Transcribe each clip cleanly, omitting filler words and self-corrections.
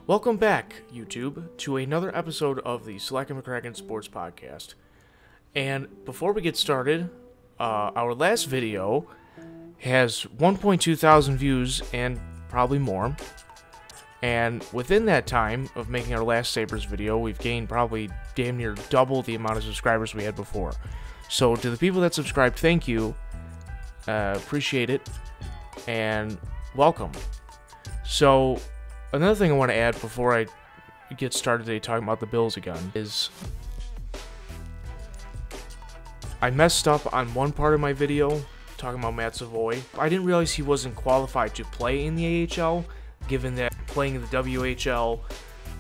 Welcome back, YouTube, to another episode of the Slackin' McCracken Sports Podcast. And before we get started, our last video has 1.2 thousand views and probably more. And within that time of making our last Sabres video, we've gained probably damn near double the amount of subscribers we had before. So to the people that subscribed, thank you. Appreciate it. And welcome. So another thing I want to add before I get started today talking about the Bills again is I messed up on one part of my video talking about Matt Savoy. I didn't realize he wasn't qualified to play in the AHL, given that playing in the WHL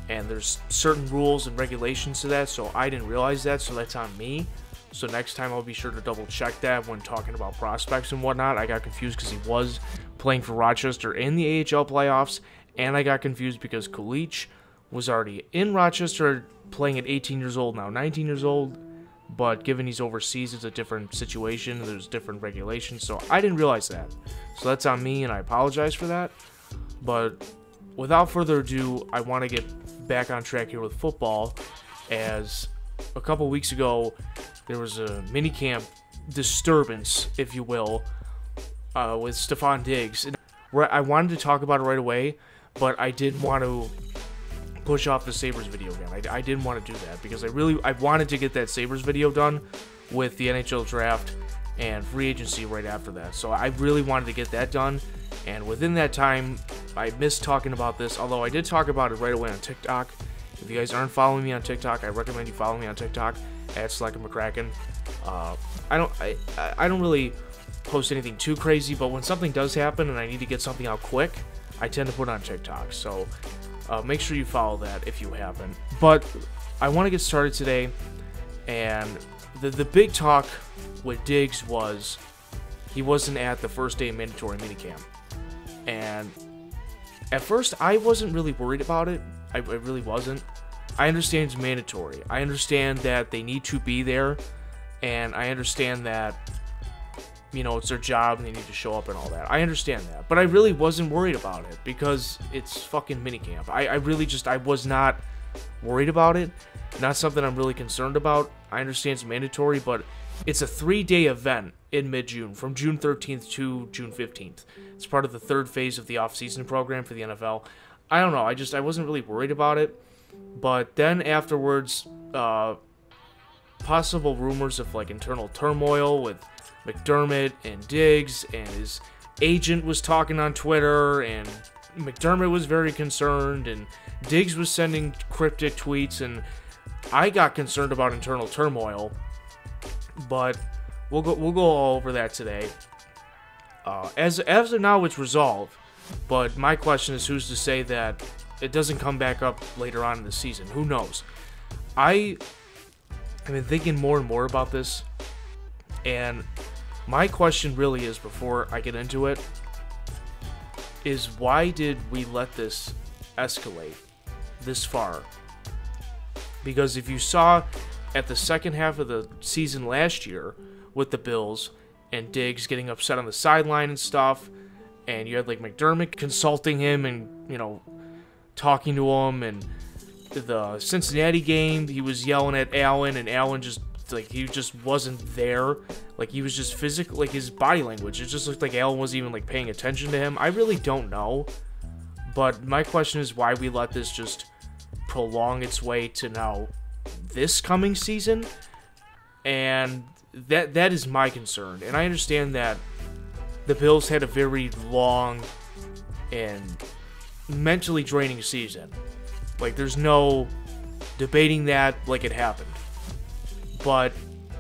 and there's certain rules and regulations to that, so I didn't realize that, so that's on me. So next time I'll be sure to double check that when talking about prospects and whatnot. I got confused because he was playing for Rochester in the AHL playoffs, and I got confused because Kulich was already in Rochester playing at 18 years old, now 19 years old, but given he's overseas, it's a different situation, there's different regulations, so I didn't realize that. So that's on me, and I apologize for that. But without further ado, I want to get back on track here with football, as a couple weeks ago, there was a minicamp disturbance, if you will, with Stefon Diggs. I wanted to talk about it right away, but I didn't want to push off the Sabres video again. I didn't want to do that because I wanted to get that Sabres video done with the NHL draft and free agency right after that. So I really wanted to get that done, and within that time, I missed talking about this, although I did talk about it right away on TikTok. If you guys aren't following me on TikTok, I recommend you follow me on TikTok at Slackin' McCracken. I don't really post anything too crazy, but when something does happen and I need to get something out quick, I tend to put it on TikTok. So make sure you follow that if you haven't. But I want to get started today, and the big talk with Diggs was he wasn't at the first day of mandatory minicamp. And at first, I wasn't really worried about it. I really wasn't. I understand it's mandatory. I understand that they need to be there, and I understand that, you know, it's their job and they need to show up and all that. I understand that. But I really wasn't worried about it because it's fucking minicamp. I was not worried about it. Not something I'm really concerned about. I understand it's mandatory, but it's a 3-day event in mid-June, from June 13th to June 15th. It's part of the third phase of the off-season program for the NFL. I don't know, I wasn't really worried about it. But then afterwards, possible rumors of like internal turmoil with McDermott and Diggs, and his agent was talking on Twitter, and McDermott was very concerned, and Diggs was sending cryptic tweets, and I got concerned about internal turmoil. But we'll go all over that today. As of now, it's resolved. But my question is, who's to say that it doesn't come back up later on in the season? Who knows? I've been thinking more and more about this, and my question really is, before I get into it, is why did we let this escalate this far? Because if you saw at the second half of the season last year with the Bills and Diggs getting upset on the sideline and stuff, and you had like McDermott consulting him and, you know, talking to him, and the Cincinnati game, he was yelling at Allen, and Allen just, like, he just wasn't there. Like, he was just physical, like, his body language, it just looked like Allen wasn't even, like, paying attention to him. I really don't know, but my question is why we let this just prolong its way to now this coming season, and that is my concern. And I understand that the Bills had a very long and mentally draining season. Like, there's no debating that, like, it happened. But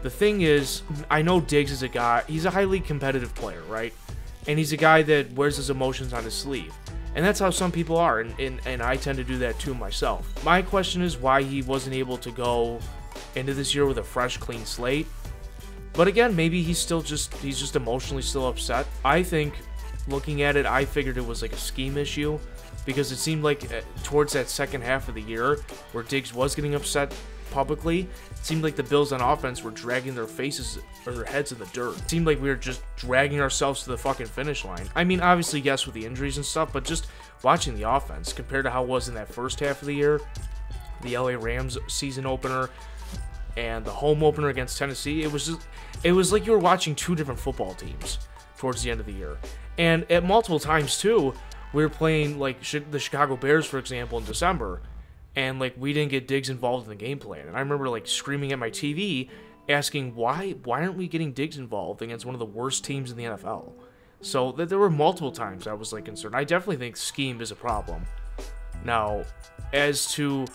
the thing is, I know Diggs is a guy, he's a highly competitive player, right? And he's a guy that wears his emotions on his sleeve. And that's how some people are, and I tend to do that too myself. My question is why he wasn't able to go into this year with a fresh, clean slate. But again, maybe he's just emotionally still upset. I think, looking at it, I figured it was like a scheme issue, because it seemed like towards that second half of the year where Diggs was getting upset publicly, it seemed like the Bills on offense were dragging their faces or their heads in the dirt. It seemed like we were just dragging ourselves to the fucking finish line. I mean, obviously, yes, with the injuries and stuff, but just watching the offense compared to how it was in that first half of the year, the LA Rams season opener and the home opener against Tennessee, it was like you were watching two different football teams towards the end of the year. And at multiple times too, we were playing like the Chicago Bears, for example, in December, and like we didn't get Diggs involved in the game plan. And I remember like screaming at my TV, asking why aren't we getting Diggs involved against one of the worst teams in the NFL? So there were multiple times I was like concerned. I definitely think scheme is a problem. Now, as to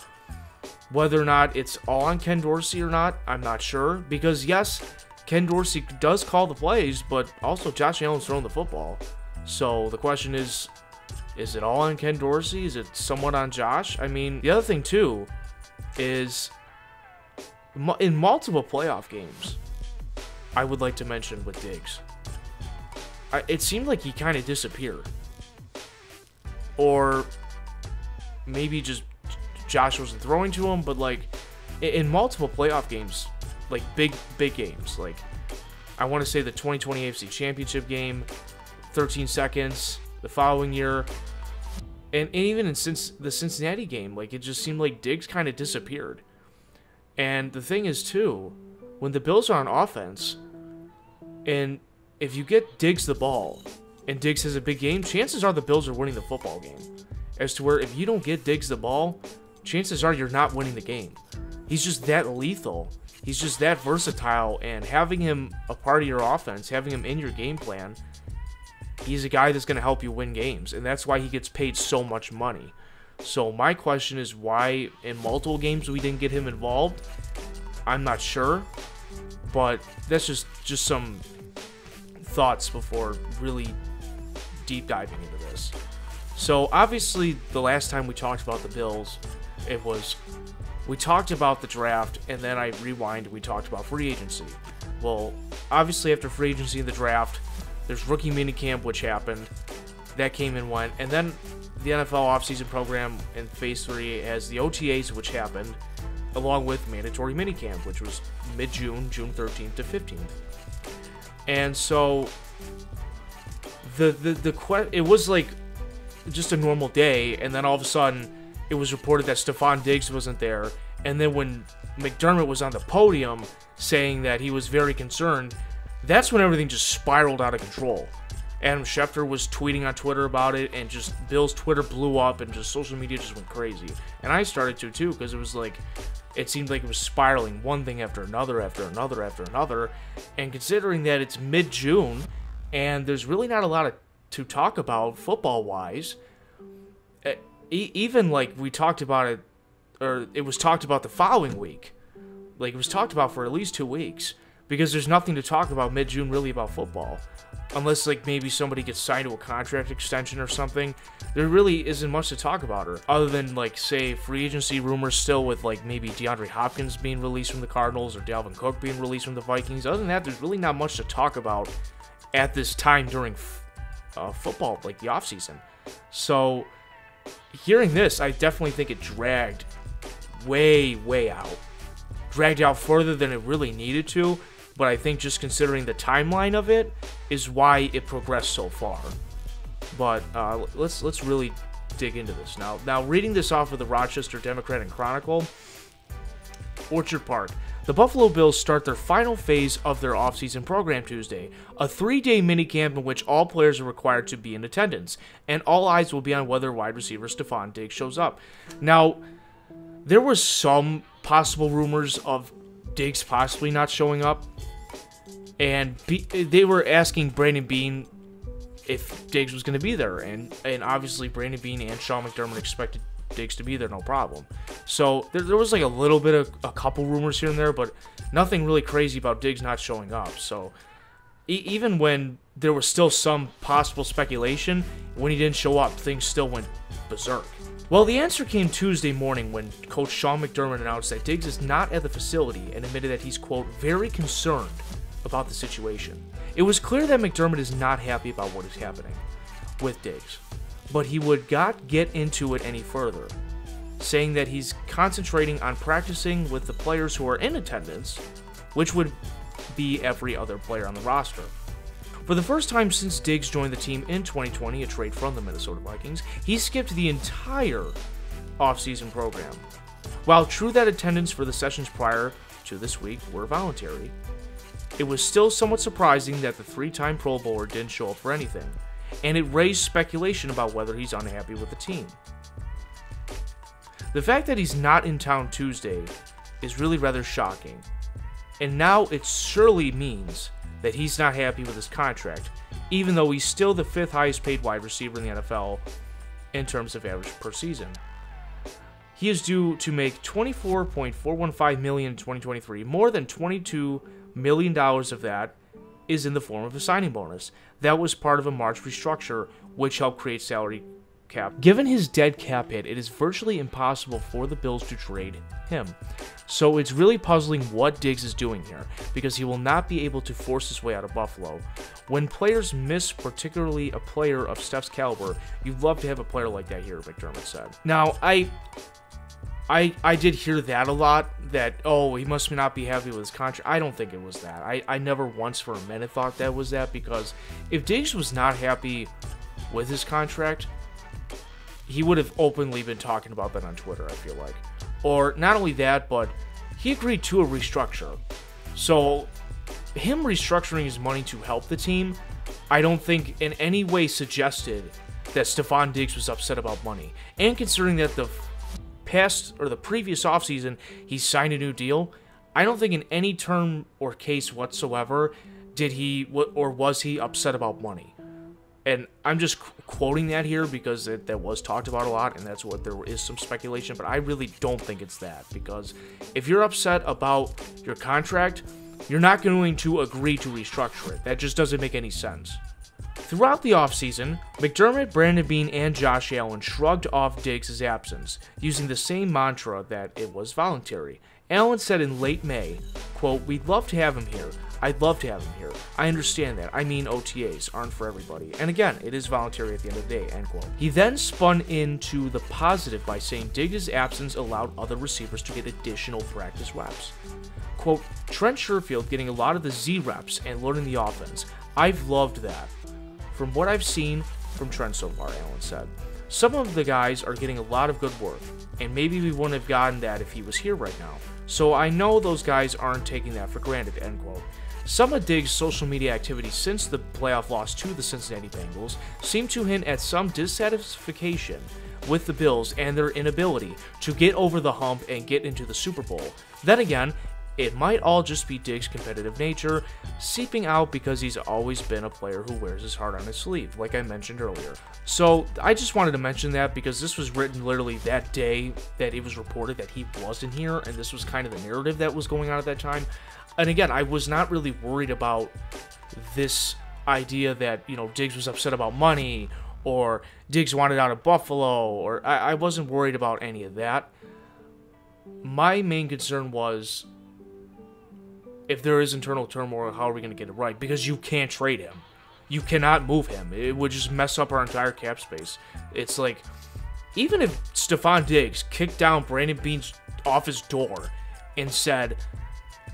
whether or not it's all on Ken Dorsey or not, I'm not sure. Because yes, Ken Dorsey does call the plays, but also Josh Allen's throwing the football. So the question is it all on Ken Dorsey? Is it somewhat on Josh? I mean, the other thing too is in multiple playoff games, I would like to mention with Diggs, it seemed like he kind of disappeared. Or maybe just Josh wasn't throwing to him, but like in multiple playoff games, like big games, like I want to say the 2020 AFC Championship game, 13 seconds, the following year, and even in the Cincinnati game, like it just seemed like Diggs kind of disappeared. And the thing is too, when the Bills are on offense, and if you get Diggs the ball, and Diggs has a big game, chances are the Bills are winning the football game. As to where if you don't get Diggs the ball, chances are you're not winning the game. He's just that lethal. He's just that versatile, and having him a part of your offense, having him in your game plan, he's a guy that's going to help you win games, and that's why he gets paid so much money. So my question is why in multiple games we didn't get him involved. I'm not sure, but that's just some thoughts before really deep diving into this. So obviously the last time we talked about the Bills, we talked about the draft, and then I rewind, we talked about free agency. Well, obviously after free agency and the draft, there's rookie minicamp, which happened. That came and went. And then the NFL offseason program in Phase 3 has the OTAs, which happened, along with mandatory minicamp, which was mid-June, June 13th to 15th. And so it was like just a normal day, and then all of a sudden it was reported that Stephon Diggs wasn't there. And then when McDermott was on the podium saying that he was very concerned, that's when everything just spiraled out of control. Adam Schefter was tweeting on Twitter about it, and just Bill's Twitter blew up, and just social media just went crazy. And I started to too, because it was like, it seemed like it was spiraling one thing after another, after another, after another. And considering that it's mid-June, and there's really not a lot to talk about football-wise, even like we talked about it, or it was talked about the following week. Like it was talked about for at least 2 weeks, because there's nothing to talk about mid-June really about football. Unless like maybe somebody gets signed to a contract extension or something, there really isn't much to talk about her. Other than like say free agency rumors still with like maybe DeAndre Hopkins being released from the Cardinals or Dalvin Cook being released from the Vikings. Other than that, there's really not much to talk about at this time during football, like the offseason. So hearing this, I definitely think it dragged way out. Dragged out further than it really needed to. But I think just considering the timeline of it is why it progressed so far. But let's really dig into this now. Now, reading this off of the Rochester Democrat and Chronicle, Orchard Park. The Buffalo Bills start their final phase of their offseason program Tuesday, a 3-day minicamp in which all players are required to be in attendance, and all eyes will be on whether wide receiver Stephon Diggs shows up. Now, there was some possible rumors of Diggs possibly not showing up, and they were asking Brandon Beane if Diggs was going to be there, and obviously Brandon Beane and Sean McDermott expected Diggs to be there, no problem. So there was like a little bit of a couple rumors here and there, but nothing really crazy about Diggs not showing up. So even when there was still some possible speculation, when he didn't show up, things still went berserk. Well, the answer came Tuesday morning when Coach Sean McDermott announced that Diggs is not at the facility and admitted that he's, quote, very concerned about the situation. It was clear that McDermott is not happy about what is happening with Diggs, but he would not get into it any further, saying that he's concentrating on practicing with the players who are in attendance, which would be every other player on the roster. For the first time since Diggs joined the team in 2020, a trade from the Minnesota Vikings, he skipped the entire offseason program. While true that attendance for the sessions prior to this week were voluntary, it was still somewhat surprising that the three-time Pro Bowler didn't show up for anything, and it raised speculation about whether he's unhappy with the team. The fact that he's not in town Tuesday is really rather shocking, and now it surely means that he's not happy with his contract, even though he's still the 5th highest paid wide receiver in the NFL in terms of average per season. He is due to make $24.415 million in 2023. More than $22 million of that is in the form of a signing bonus. That was part of a March restructure, which helped create salary cap. Given his dead cap hit, it is virtually impossible for the Bills to trade him. So it's really puzzling what Diggs is doing here, because he will not be able to force his way out of Buffalo. When players miss, particularly a player of Steph's caliber, you'd love to have a player like that here, McDermott said. Now, I did hear that a lot, that, oh, he must not be happy with his contract. I don't think it was that. I never once for a minute thought that was that, because if Diggs was not happy with his contract, he would have openly been talking about that on Twitter, I feel like. Or not only that, but he agreed to a restructure. So him restructuring his money to help the team, I don't think in any way suggested that Stefon Diggs was upset about money. And considering that the previous offseason he signed a new deal, I don't think in any term or case whatsoever did he or was he upset about money. And I'm just quoting that here because that was talked about a lot, and that's what there is some speculation, but I really don't think it's that, because if you're upset about your contract, you're not going to agree to restructure it. That just doesn't make any sense. Throughout the offseason, McDermott, Brandon Beane, and Josh Allen shrugged off Diggs' absence, using the same mantra that it was voluntary. Allen said in late May, quote, "We'd love to have him here. I'd love to have him here. I understand that. I mean, OTAs aren't for everybody. And again, it is voluntary at the end of the day," end quote. He then spun into the positive by saying Diggs' absence allowed other receivers to get additional practice reps. Quote, "Trent Sherfield getting a lot of the Z reps and learning the offense. I've loved that. From what I've seen from Trent so far," Allen said. "Some of the guys are getting a lot of good work, and maybe we wouldn't have gotten that if he was here right now. So I know those guys aren't taking that for granted," end quote. Some of Diggs' social media activity since the playoff loss to the Cincinnati Bengals seem to hint at some dissatisfaction with the Bills and their inability to get over the hump and get into the Super Bowl. Then again, it might all just be Diggs' competitive nature seeping out because he's always been a player who wears his heart on his sleeve, like I mentioned earlier. So I just wanted to mention that because this was written literally that day that it was reported that he wasn't here, and this was kind of the narrative that was going on at that time. And again, I was not really worried about this idea that, Diggs was upset about money or Diggs wanted out of Buffalo, or I wasn't worried about any of that. My main concern was, if there is internal turmoil, how are we going to get it right? Because you can't trade him. You cannot move him. It would just mess up our entire cap space. It's like, even if Stefon Diggs kicked down Brandon Beane's office door and said,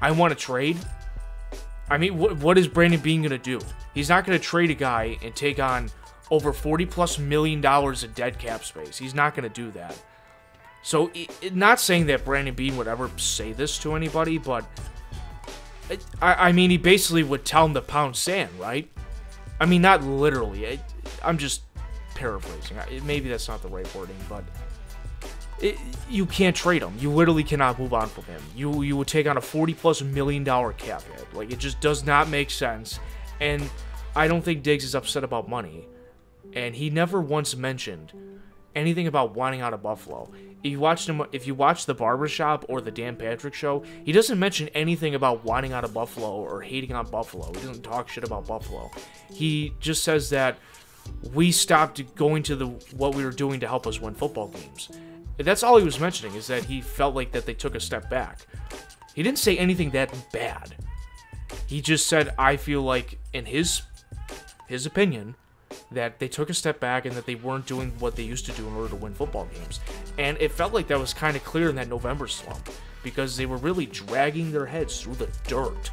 "I want to trade," I mean, what is Brandon Beane going to do? He's not going to trade a guy and take on over $40+ million in dead cap space. He's not going to do that. So, not saying that Brandon Beane would ever say this to anybody, but I mean, he basically would tell him to pound sand, right? I mean, not literally. I'm just paraphrasing. Maybe that's not the right wording, but you can't trade him. You literally cannot move on from him. You would take on a $40+ million cap hit. Like, it just does not make sense. And I don't think Diggs is upset about money. And he never once mentioned anything about wanting out of Buffalo. If you watch The Barbershop or the Dan Patrick Show, he doesn't mention anything about wanting out of Buffalo or hating on Buffalo. He doesn't talk shit about Buffalo. He just says that we stopped going to what we were doing to help us win football games. That's all he was mentioning, is that he felt like that they took a step back. He didn't say anything that bad. He just said, I feel like, in his opinion, that they took a step back and that they weren't doing what they used to do in order to win football games. And it felt like that was kind of clear in that November slump, because they were really dragging their heads through the dirt.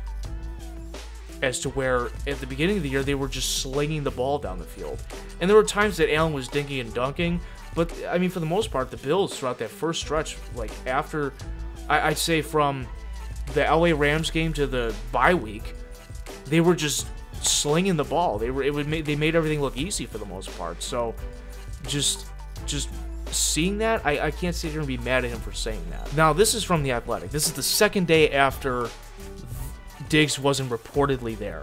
as to where at the beginning of the year they were just slinging the ball down the field. And there were times that Allen was dinking and dunking, but I mean, for the most part, the Bills throughout that first stretch, like after, I'd say from the LA Rams game to the bye week, they were just slinging the ball. They made everything look easy for the most part. So just seeing that, I can't sit here and be mad at him for saying that. Now, this is from The Athletic. This is the second day after Diggs wasn't reportedly there.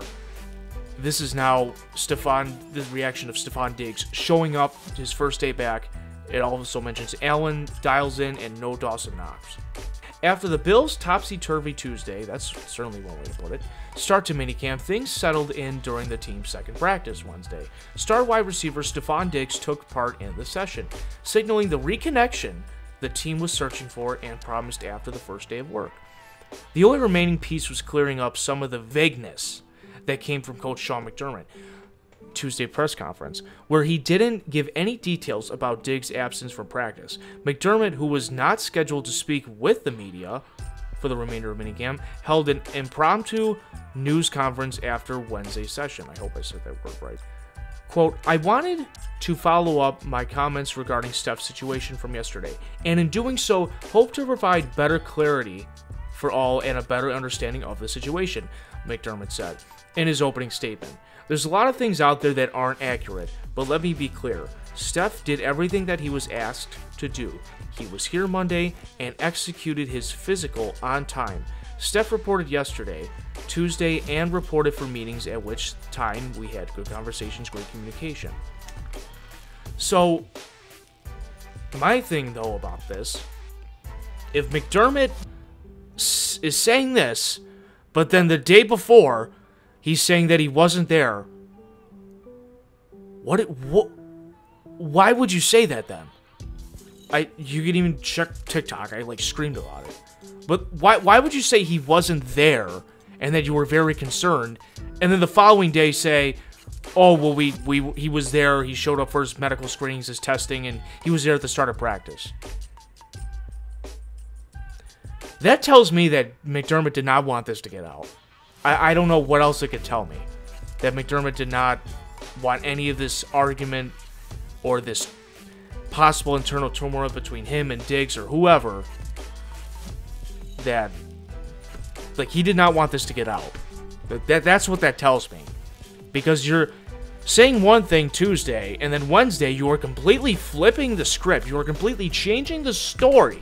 This is now the reaction of Stefon Diggs showing up his first day back. It also mentions Allen dials in and no Dawson Knox. After the Bills' topsy-turvy Tuesday, that's certainly one way to put it, start to minicamp, things settled in during the team's second practice Wednesday. Star wide receiver Stefon Diggs took part in the session, signaling the reconnection the team was searching for and promised after the first day of work. The only remaining piece was clearing up some of the vagueness that came from Coach Sean McDermott. Tuesday press conference, where he didn't give any details about Diggs' absence from practice. McDermott, who was not scheduled to speak with the media for the remainder of minicamp, held an impromptu news conference after Wednesday's session. I hope I said that word right. Quote, I wanted to follow up my comments regarding Steph's situation from yesterday, and in doing so, hope to provide better clarity for all and a better understanding of the situation, McDermott said in his opening statement. There's a lot of things out there that aren't accurate, but let me be clear. Steph did everything that he was asked to do. He was here Monday and executed his physical on time. Steph reported yesterday, Tuesday, and reported for meetings at which time we had good conversations, great communication. So, my thing though about this, if McDermott is saying this, but then the day before, he's saying that he wasn't there. Why would you say that then? You can even check TikTok. I screamed about it. But why would you say he wasn't there and that you were very concerned, and then the following day say, oh well, he was there. He showed up for his medical screenings, his testing, and he was there at the start of practice. That tells me that McDermott did not want this to get out. I don't know what else it could tell me. That McDermott did not want any of this argument or this possible internal turmoil between him and Diggs or whoever. That, he did not want this to get out. That's what that tells me. Because you're saying one thing Tuesday, and then Wednesday you are completely flipping the script. You are completely changing the story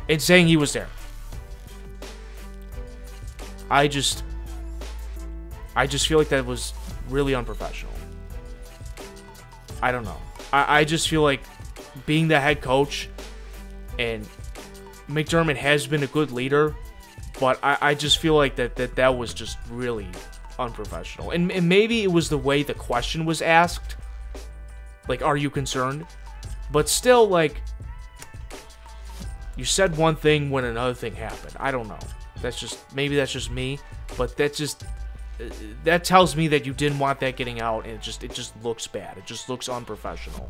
and saying he was there. I just feel like that was really unprofessional. I don't know. I just feel like being the head coach, and McDermott has been a good leader, but I just feel like that was just really unprofessional. And maybe it was the way the question was asked. Are you concerned? But still, you said one thing when another thing happened. I don't know. Maybe that's just me, but that tells me that you didn't want that getting out, and it just looks bad. It just looks unprofessional.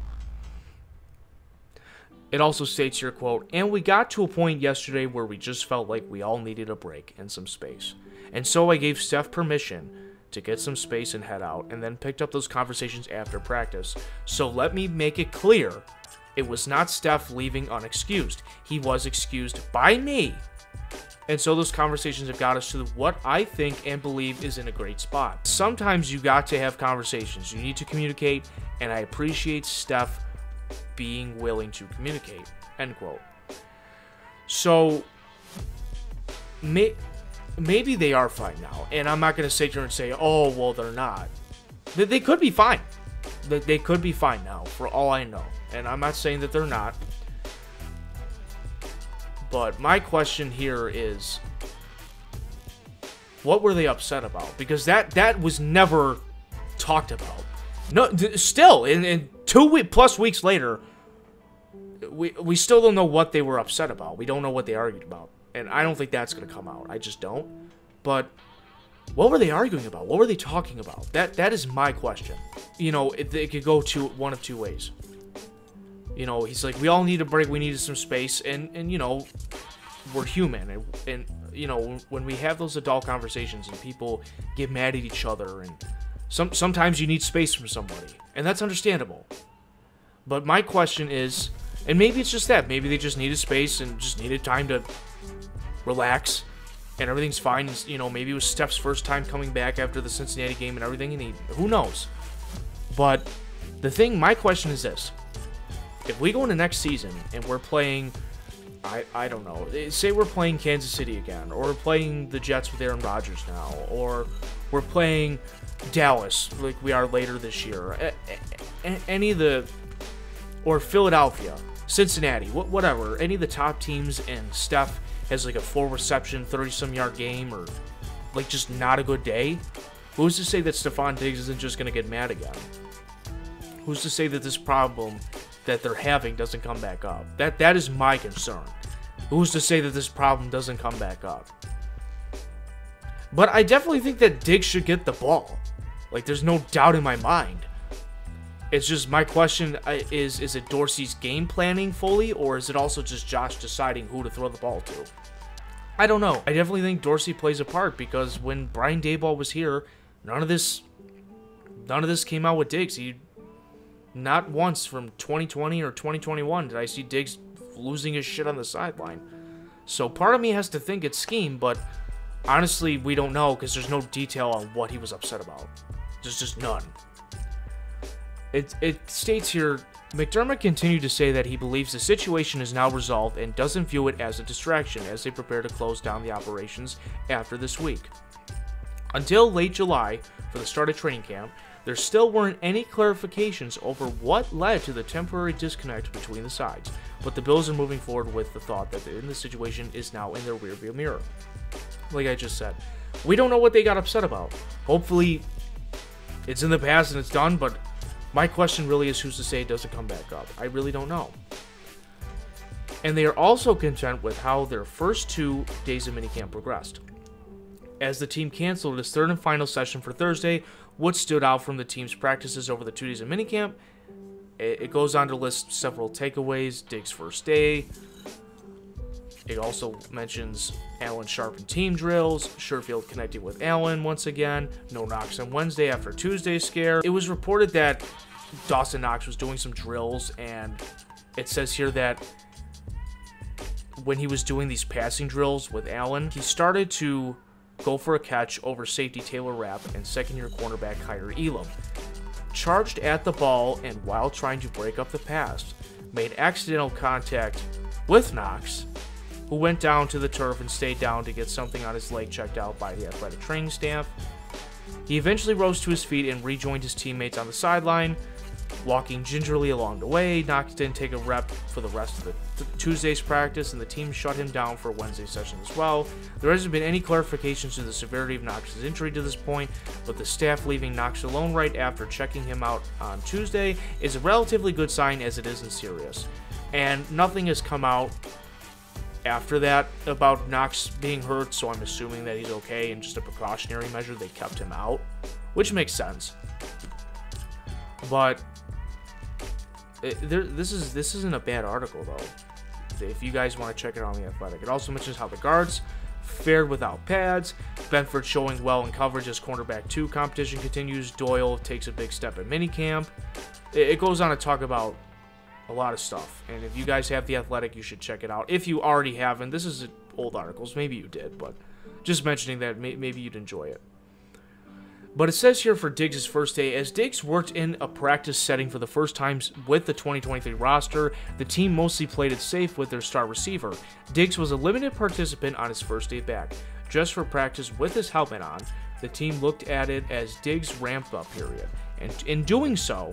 It also states here, quote, and we got to a point yesterday where we just felt like we all needed a break and some space. And so I gave Steph permission to get some space and head out, and then picked up those conversations after practice. So let me make it clear, it was not Steph leaving unexcused. He was excused by me. And so those conversations have got us to what I think and believe is in a great spot. Sometimes you got to have conversations. You need to communicate, and I appreciate Steph being willing to communicate, end quote. So, maybe they are fine now. And I'm not going to sit here and say, oh, well, they're not. They could be fine. They could be fine now, for all I know. And I'm not saying that they're not. But my question here is, what were they upset about? Because that was never talked about. No, still, in 2 plus weeks later, we still don't know what they were upset about. We don't know what they argued about. And I don't think that's going to come out. I just don't. But what were they arguing about? What were they talking about? That is my question. It could go to one of two ways. He's like, we all need a break. We needed some space. And we're human, and you know, when we have those adult conversations and people get mad at each other, and sometimes you need space from somebody, and that's understandable. But my question is, and maybe it's just that, maybe they just needed space and just needed time to relax, and everything's fine. You know, maybe it was Steph's first time coming back after the Cincinnati game and everything, and who knows? But my question is this: if we go into next season and we're playing, I don't know, say we're playing Kansas City again, or we're playing the Jets with Aaron Rodgers now, or we're playing Dallas like we are later this year, any of the, or Philadelphia, Cincinnati, whatever, any of the top teams, and Steph has like a full reception, 30-some yard game, or like just not a good day, who's to say that Stephon Diggs isn't just going to get mad again? Who's to say that this problem that they're having doesn't come back up? That is my concern. Who's to say that this problem doesn't come back up? But I definitely think that Diggs should get the ball. Like, there's no doubt in my mind. It's just, my question is it Dorsey's game planning fully, or is it also just Josh deciding who to throw the ball to? I don't know. I definitely think Dorsey plays a part, because when Brian Daboll was here, none of this came out with Diggs. Not once from 2020 or 2021 did I see Diggs losing his shit on the sideline. So part of me has to think it's scheme, but honestly, we don't know, because there's no detail on what he was upset about. There's just none. It states here, McDermott continued to say that he believes the situation is now resolved and doesn't view it as a distraction as they prepare to close down the operations after this week. Until late July, for the start of training camp, there still weren't any clarifications over what led to the temporary disconnect between the sides, but the Bills are moving forward with the thought that the situation is now in their rearview mirror. Like I just said, we don't know what they got upset about. Hopefully, it's in the past and it's done, but my question really is, who's to say it doesn't come back up? I really don't know. And they are also content with how their first 2 days of minicamp progressed. As the team canceled its third and final session for Thursday, what stood out from the team's practices over the 2 days of minicamp? It goes on to list several takeaways. Diggs' first day. It also mentions Allen Sharp and team drills. Sherfield connecting with Allen once again. No Knox on Wednesday after Tuesday's scare. It was reported that Dawson Knox was doing some drills, and it says here that when he was doing these passing drills with Allen, he started to go for a catch over safety Taylor Rapp and second-year cornerback Kaiir Elam. Charged at the ball, and while trying to break up the pass, made accidental contact with Knox, who went down to the turf and stayed down to get something on his leg checked out by the athletic training staff. He eventually rose to his feet and rejoined his teammates on the sideline, walking gingerly along the way. Knox didn't take a rep for the rest of the Tuesday's practice, and the team shut him down for Wednesday's session as well. There hasn't been any clarifications to the severity of Knox's injury to this point, but the staff leaving Knox alone right after checking him out on Tuesday is a relatively good sign, as it isn't serious. And nothing has come out after that about Knox being hurt, so I'm assuming that he's okay, and just a precautionary measure, they kept him out, which makes sense. But this isn't a bad article, though, if you guys want to check it out on The Athletic. It also mentions how the guards fared without pads. Benford showing well in coverage as cornerback 2 competition continues. Doyle takes a big step at minicamp. It goes on to talk about a lot of stuff, and if you guys have The Athletic, you should check it out. If you already haven't, this is old articles, maybe you did, but just mentioning that maybe you'd enjoy it. But it says here for Diggs' first day, as Diggs worked in a practice setting for the first time with the 2023 roster, the team mostly played it safe with their star receiver. Diggs was a limited participant on his first day back. Just for practice with his helmet on, the team looked at it as Diggs' ramp-up period. And in doing so,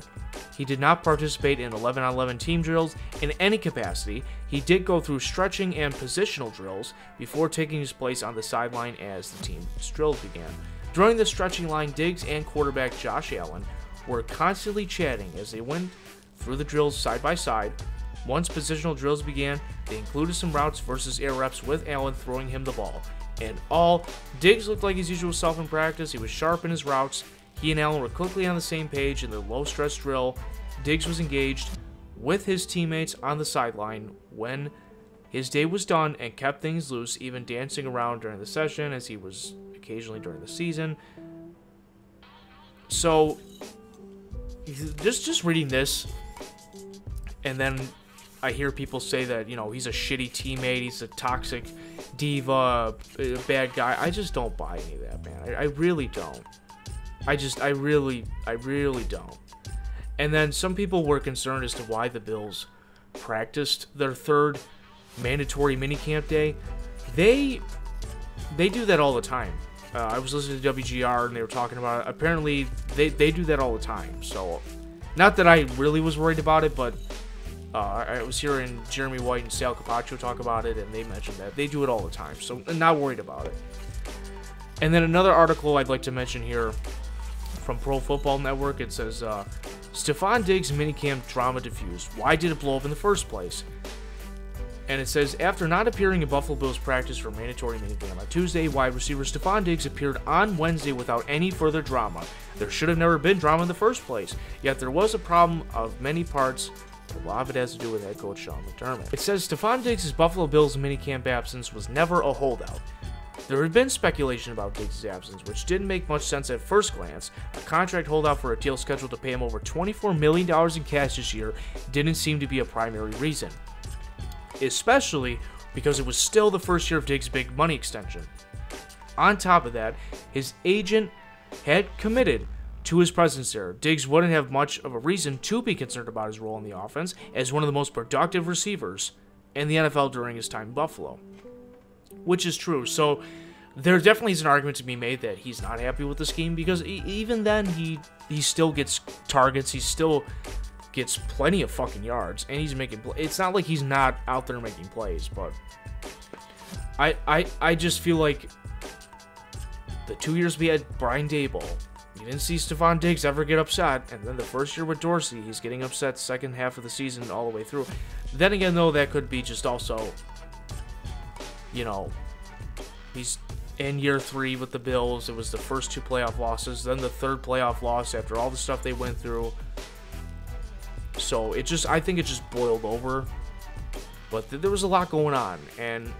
he did not participate in 11-on-11 team drills in any capacity. He did go through stretching and positional drills before taking his place on the sideline as the team's drills began. During the stretching line, Diggs and quarterback Josh Allen were constantly chatting as they went through the drills side by side. Once positional drills began, they included some routes versus air reps with Allen throwing him the ball. And all, Diggs looked like his usual self in practice. He was sharp in his routes. He and Allen were quickly on the same page in the low-stress drill. Diggs was engaged with his teammates on the sideline when His day was done and kept things loose, even dancing around during the session as he was occasionally during the season. So, just reading this, and then I hear people say that, you know, he's a shitty teammate, he's a toxic diva, a bad guy. I just don't buy any of that, man. I really don't. I really don't. And then some people were concerned as to why the Bills practiced their third mandatory minicamp day. They do that all the time. I was listening to WGR and they were talking about it. Apparently, they do that all the time. So, not that I really was worried about it, but I was hearing Jeremy White and Sal Capaccio talk about it, and they mentioned that. They do it all the time, so I'm not worried about it. And then another article I'd like to mention here from Pro Football Network. It says, Stefon Diggs minicamp drama diffused. Why did it blow up in the first place? And it says, after not appearing in Buffalo Bills practice for mandatory minicamp on Tuesday, wide receiver Stefon Diggs appeared on Wednesday without any further drama. There should have never been drama in the first place, yet there was a problem of many parts. A lot of it has to do with head coach Sean McDermott. It says Stefon Diggs' Buffalo Bills minicamp absence was never a holdout. There had been speculation about Diggs' absence, which didn't make much sense at first glance. A contract holdout for a deal scheduled to pay him over $24 million in cash this year didn't seem to be a primary reason, especially because it was still the first year of Diggs' big money extension. On top of that, his agent had committed to his presence there. Diggs wouldn't have much of a reason to be concerned about his role in the offense as one of the most productive receivers in the NFL during his time in Buffalo. Which is true. So there definitely is an argument to be made that he's not happy with the scheme, because even then he still gets targets, he still gets plenty of fucking yards, and he's making it's not like he's not out there making plays, but I just feel like the 2 years we had Brian Daboll, you didn't see Stefon Diggs ever get upset, and then the first year with Dorsey, he's getting upset second half of the season all the way through. Then again, though, that could be just also, you know, he's in year 3 with the Bills. It was the first 2 playoff losses, then the third playoff loss after all the stuff they went through. So I think it just boiled over. But there was a lot going on, and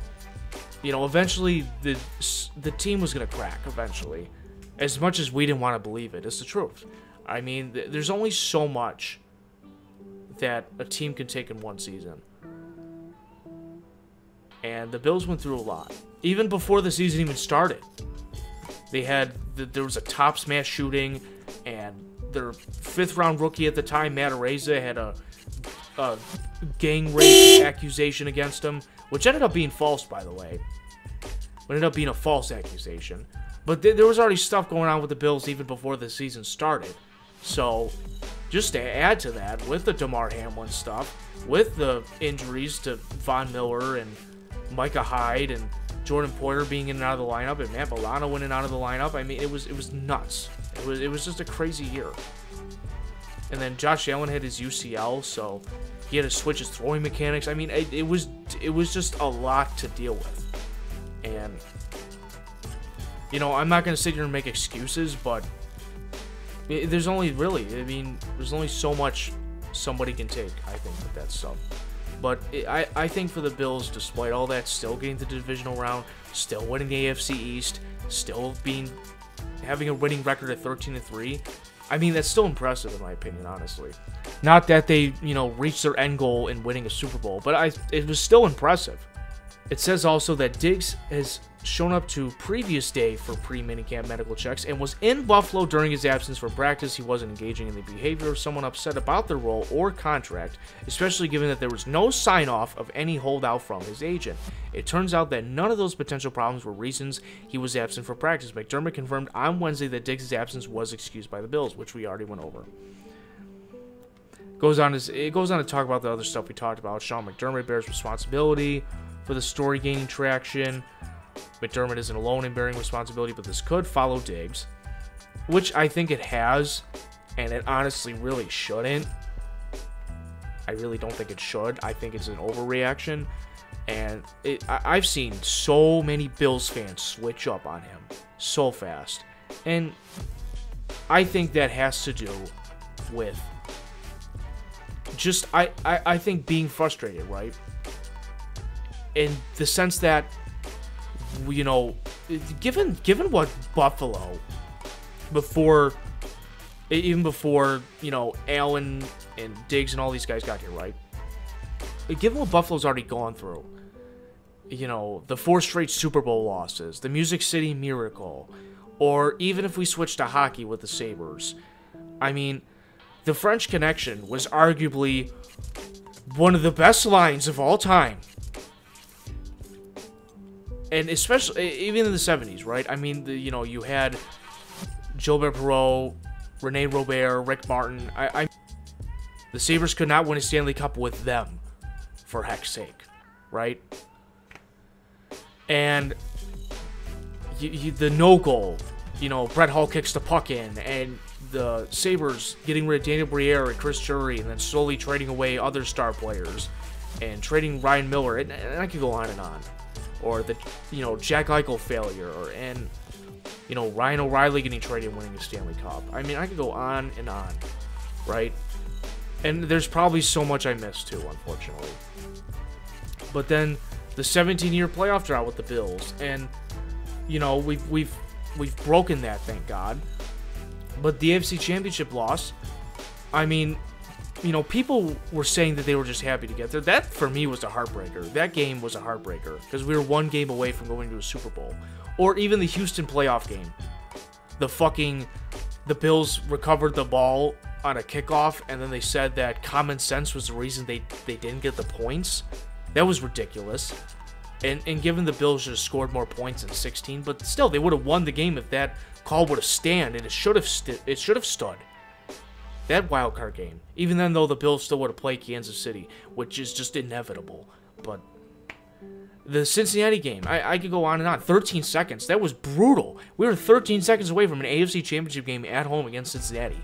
you know, eventually the team was gonna crack. Eventually, as much as we didn't want to believe it, it's the truth. I mean, there's only so much that a team can take in one season. And the Bills went through a lot. Even before the season even started. There was a tops mass shooting, and their 5th round rookie at the time, Matt Araiza, had a gang rape accusation against him, which ended up being false, by the way. It ended up being a false accusation. But there was already stuff going on with the Bills even before the season started. So, just to add to that, with the Damar Hamlin stuff, with the injuries to Von Miller and Micah Hyde and Jordan Poyer being in and out of the lineup, and Matt Milano went in and out of the lineup, I mean, it was nuts. It was just a crazy year. And then Josh Allen had his UCL, so he had to switch his throwing mechanics. I mean, it was just a lot to deal with. And you know, I'm not going to sit here and make excuses, but there's only so much somebody can take, I think, with that stuff. But I think for the Bills, despite all that, still getting to the divisional round, still winning the AFC East, still having a winning record at 13-3, I mean, that's still impressive in my opinion, honestly. Not that they, you know, reached their end goal in winning a Super Bowl, but it was still impressive. It says also that Diggs has shown up to previous day for pre-minicamp medical checks and was in Buffalo during his absence for practice. He wasn't engaging in the behavior of someone upset about their role or contract, especially given that there was no sign-off of any holdout from his agent. It turns out that none of those potential problems were reasons he was absent for practice. McDermott confirmed on Wednesday that Diggs' absence was excused by the Bills, which we already went over. It goes on to talk about the other stuff we talked about. Sean McDermott bears responsibility for the story gaining traction. McDermott isn't alone in bearing responsibility, but this could follow Diggs, which I think it has, and it honestly really shouldn't. I really don't think it should. I think it's an overreaction, and I've seen so many Bills fans switch up on him so fast, and I think that has to do with just I think being frustrated, right? in the sense that, you know, given what Buffalo, even before, you know, Allen and Diggs and all these guys got here, right? Given what Buffalo's already gone through, you know, the 4 straight Super Bowl losses, the Music City Miracle, or even if we switch to hockey with the Sabres, I mean, the French Connection was arguably one of the best lines of all time. And especially, even in the 70s, right? I mean, you know, you had Gilbert Perreault, Rene Robert, Rick Martin. The Sabres could not win a Stanley Cup with them, for heck's sake, right? And the no goal, you know, Brett Hull kicks the puck in, and the Sabres getting rid of Daniel Briere and Chris Drury, and then slowly trading away other star players, and trading Ryan Miller, and I could go on and on. Or the, you know, Jack Eichel failure, and, you know, Ryan O'Reilly getting traded and winning the Stanley Cup. I mean, I could go on and on, right? And there's probably so much I missed too, unfortunately. But then the 17-year playoff drought with the Bills, and, you know, we've broken that, thank God. But the AFC Championship loss, I mean, you know, people were saying that they were just happy to get there. That, for me, was a heartbreaker. That game was a heartbreaker, because we were one game away from going to a Super Bowl. Or even the Houston playoff game. The Bills recovered the ball on a kickoff, and then they said that common sense was the reason they didn't get the points. That was ridiculous. And given the Bills should have scored more points in 16, but still, they would have won the game if that call would have stand, and it should have stood. That wildcard game. Even then, though, the Bills still would have played Kansas City, which is just inevitable. But the Cincinnati game, I could go on and on. 13 seconds. That was brutal. We were 13 seconds away from an AFC Championship game at home against Cincinnati.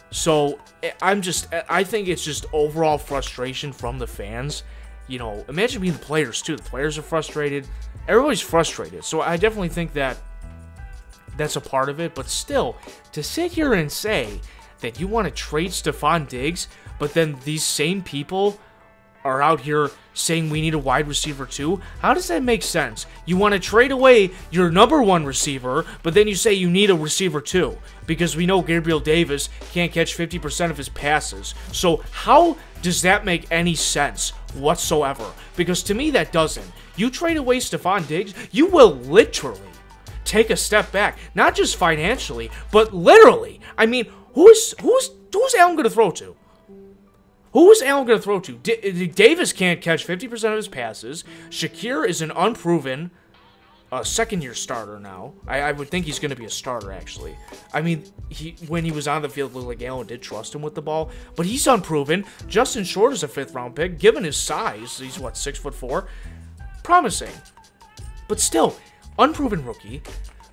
So, I think it's just overall frustration from the fans. You know, imagine being the players, too. The players are frustrated. Everybody's frustrated. So, I definitely think that that's a part of it. But still, to sit here and say that you want to trade Stephon Diggs, but then these same people are out here saying we need a wide receiver too, how does that make sense? You want to trade away your number 1 receiver, but then you say you need a receiver too, because we know Gabriel Davis can't catch 50% of his passes. So how does that make any sense whatsoever? Because to me, that doesn't. You trade away Stephon Diggs, you will literally take a step back, not just financially, but literally. I mean, who's Allen going to throw to? Who is Allen going to throw to? Davis can't catch 50% of his passes. Shakir is an unproven second-year starter now. I would think he's going to be a starter, actually. I mean, when he was on the field, it looked like Allen did trust him with the ball, but he's unproven. Justin Short is a 5th-round pick. Given his size, he's, what, 6'4"? Promising. But still, unproven rookie.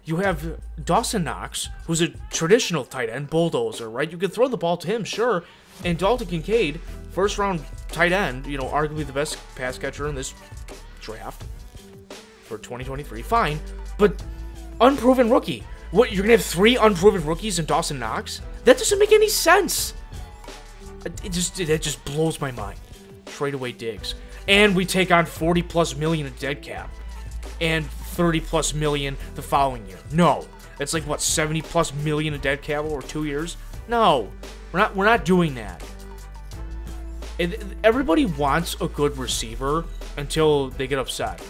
You have Dawson Knox, who's a traditional tight end, bulldozer, right? You can throw the ball to him, sure. And Dalton Kincaid, 1st-round tight end, you know, arguably the best pass catcher in this draft for 2023. Fine, but unproven rookie. What, you're going to have 3 unproven rookies in Dawson Knox? That doesn't make any sense. It just blows my mind. Trade away Diggs. And we take on $40+ million in dead cap. And $30+ million the following year. No. It's like, what, $70+ million in dead cap over 2 years? No. We're not doing that. Everybody wants a good receiver until they get upset.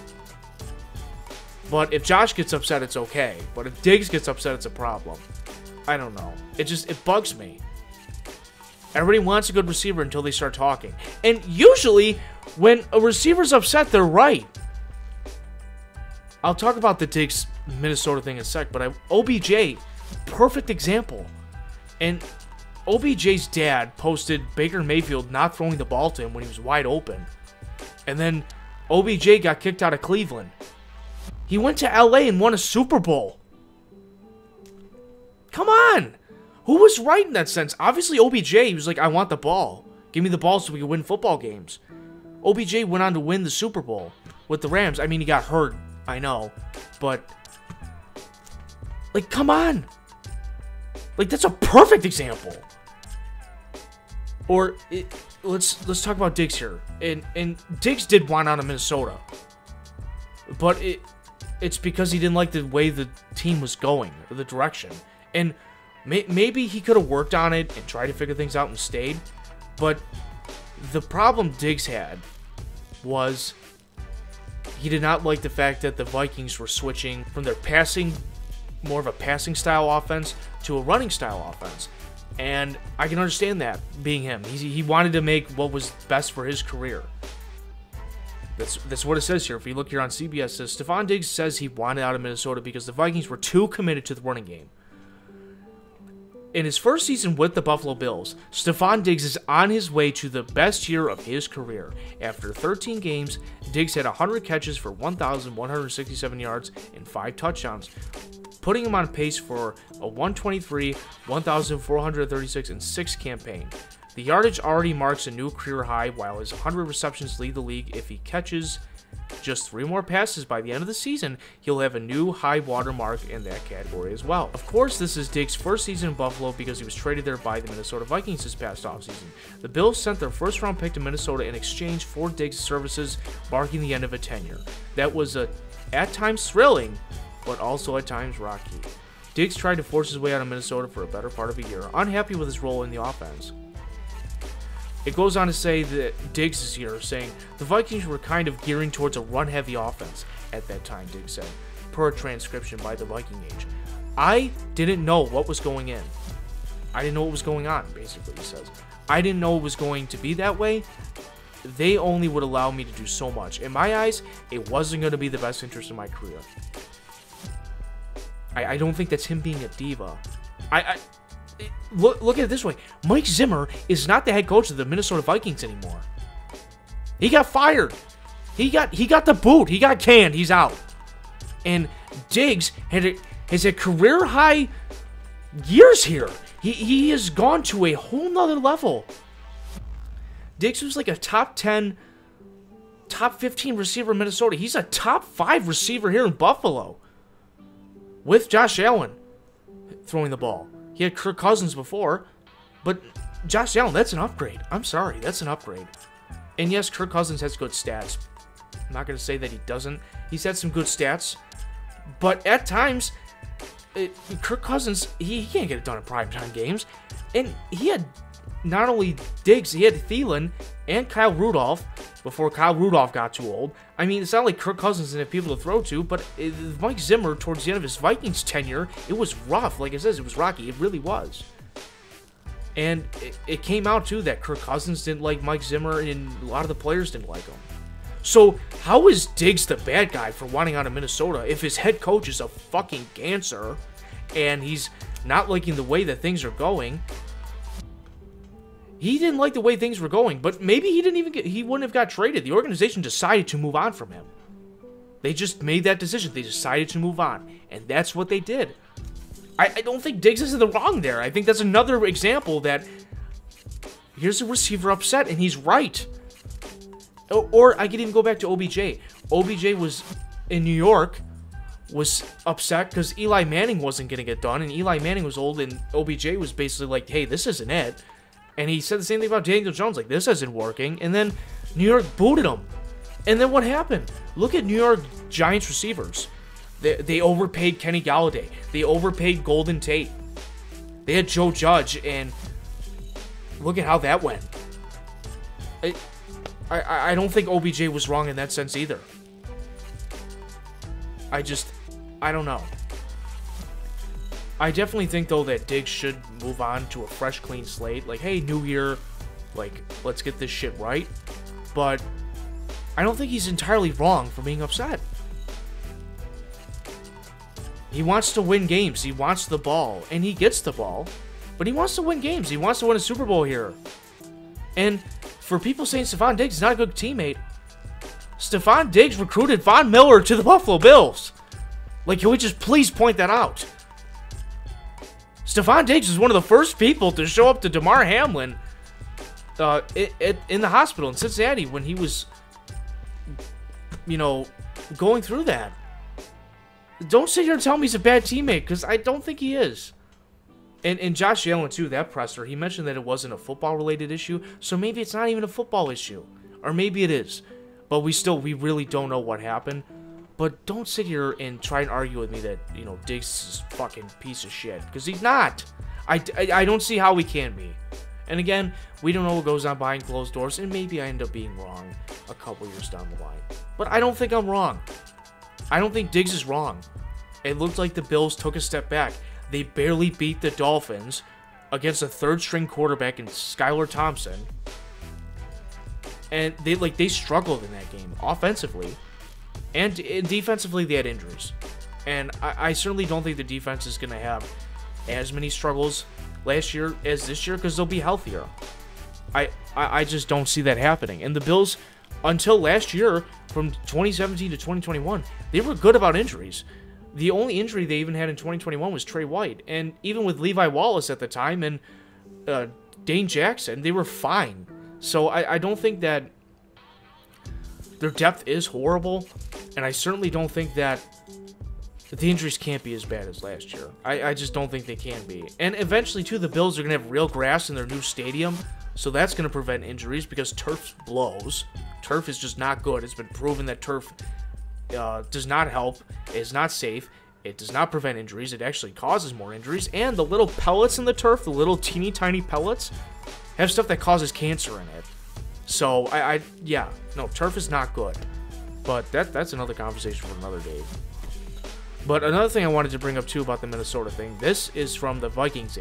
But if Josh gets upset, it's okay. But if Diggs gets upset, it's a problem. I don't know. It bugs me. Everybody wants a good receiver until they start talking. And usually, when a receiver's upset, they're right. I'll talk about the Diggs Minnesota thing in a sec, but OBJ, perfect example. And OBJ's dad posted Baker Mayfield not throwing the ball to him when he was wide open. And then OBJ got kicked out of Cleveland. He went to LA and won a Super Bowl. Come on! Who was right in that sense? Obviously OBJ, he was like, I want the ball. Give me the ball so we can win football games. OBJ went on to win the Super Bowl with the Rams. I mean, he got hurt, I know. But, like, come on! Like, that's a perfect example. Or, let's talk about Diggs here. And Diggs did want out of Minnesota, but it's because he didn't like the way the team was going, or the direction. And maybe he could have worked on it and tried to figure things out and stayed. But the problem Diggs had was he did not like the fact that the Vikings were switching from their more of a passing style offense to a running style offense. And I can understand that, being him. He wanted to make what was best for his career. That's what it says here. If you look here on CBS, it says Stefon Diggs says he wanted out of Minnesota because the Vikings were too committed to the running game. In his first season with the Buffalo Bills, Stefon Diggs is on his way to the best year of his career. After 13 games, Diggs had 100 catches for 1,167 yards and 5 touchdowns, putting him on pace for a 123, 1,436, and 6 campaign. The yardage already marks a new career high, while his 100 receptions lead the league. If he catches just 3 more passes by the end of the season, he'll have a new high watermark in that category as well. Of course, this is Diggs' first season in Buffalo because he was traded there by the Minnesota Vikings this past offseason. The Bills sent their first-round pick to Minnesota in exchange for Diggs' services, marking the end of a tenure. That was at times thrilling, but also at times rocky. Diggs tried to force his way out of Minnesota for a better part of a year, unhappy with his role in the offense. It goes on to say that Diggs is here, saying, the Vikings were kind of gearing towards a run-heavy offense at that time, Diggs said, per a transcription by the Viking Age. I didn't know what was going in. I didn't know what was going on, basically, he says. I didn't know it was going to be that way. They only would allow me to do so much. In my eyes, it wasn't going to be the best interest in my career. I don't think that's him being a diva. Look at it this way. Mike Zimmer is not the head coach of the Minnesota Vikings anymore. He got fired. He got the boot. He got canned. He's out. And Diggs has a career high years here. He has gone to a whole nother level. Diggs was like a top 10, top 15 receiver in Minnesota. He's a top 5 receiver here in Buffalo, with Josh Allen throwing the ball. He had Kirk Cousins before, but Josh Allen, that's an upgrade. I'm sorry, that's an upgrade. And yes, Kirk Cousins has good stats. I'm not going to say that he doesn't. He's had some good stats, but at times, Kirk Cousins, he can't get it done in primetime games. And he had not only Diggs, he had Thielen and Kyle Rudolph before Kyle Rudolph got too old. I mean, it's not like Kirk Cousins didn't have people to throw to, but Mike Zimmer, towards the end of his Vikings tenure, it was rough. Like it says, it was rocky. It really was. And it came out, too, that Kirk Cousins didn't like Mike Zimmer, and a lot of the players didn't like him. So, how is Diggs the bad guy for wanting out of Minnesota if his head coach is a fucking cancer, and he's not liking the way that things are going? He didn't like the way things were going, but maybe he wouldn't have got traded. The organization decided to move on from him. They just made that decision. They decided to move on, and that's what they did. I don't think Diggs is in the wrong there. I think that's another example that here's a receiver upset, and he's right. Or I could even go back to OBJ. OBJ was in New York, was upset because Eli Manning wasn't getting it done, and Eli Manning was old, and OBJ was basically like, hey, this isn't it. And he said the same thing about Daniel Jones, like, this isn't working. And then New York booted him. And then what happened? Look at New York Giants receivers. They overpaid Kenny Galladay. They overpaid Golden Tate. They had Joe Judge, and look at how that went. I don't think OBJ was wrong in that sense either. I don't know. I definitely think, though, that Diggs should move on to a fresh, clean slate. Like, hey, new year, like, let's get this shit right. But I don't think he's entirely wrong for being upset. He wants to win games. He wants the ball, and he gets the ball. But he wants to win games. He wants to win a Super Bowl here. And for people saying Stefon Diggs is not a good teammate, Stefon Diggs recruited Von Miller to the Buffalo Bills. Like, can we just please point that out? Stefon Diggs was one of the first people to show up to Damar Hamlin in the hospital in Cincinnati when he was, going through that. Don't sit here and tell me he's a bad teammate, because I don't think he is. And Josh Allen, too, that presser, he mentioned that it wasn't a football-related issue, so maybe it's not even a football issue. Or maybe it is. But we really don't know what happened. But don't sit here and try and argue with me that, Diggs is a fucking piece of shit. Because he's not. I don't see how he can be. And again, we don't know what goes on behind closed doors, and maybe I end up being wrong a couple years down the line. But I don't think I'm wrong. I don't think Diggs is wrong. It looked like the Bills took a step back. They barely beat the Dolphins against a third-string quarterback in Skylar Thompson. And they struggled in that game, offensively. And defensively, they had injuries. And I certainly don't think the defense is going to have as many struggles last year as this year because they'll be healthier. I just don't see that happening. And the Bills, until last year, from 2017 to 2021, they were good about injuries. The only injury they even had in 2021 was Trey White. And even with Levi Wallace at the time and Dane Jackson, they were fine. So I don't think that their depth is horrible. And I certainly don't think that the injuries can't be as bad as last year. I just don't think they can be. And eventually, too, the Bills are going to have real grass in their new stadium. So that's going to prevent injuries because turf blows. Turf is just not good. It's been proven that turf does not help. It's not safe. It does not prevent injuries. It actually causes more injuries. And the little pellets in the turf, the little teeny tiny pellets, have stuff that causes cancer in it. So, turf is not good. But that's another conversation for another day. But another thing I wanted to bring up, too, about the Minnesota thing. This is from the Vikings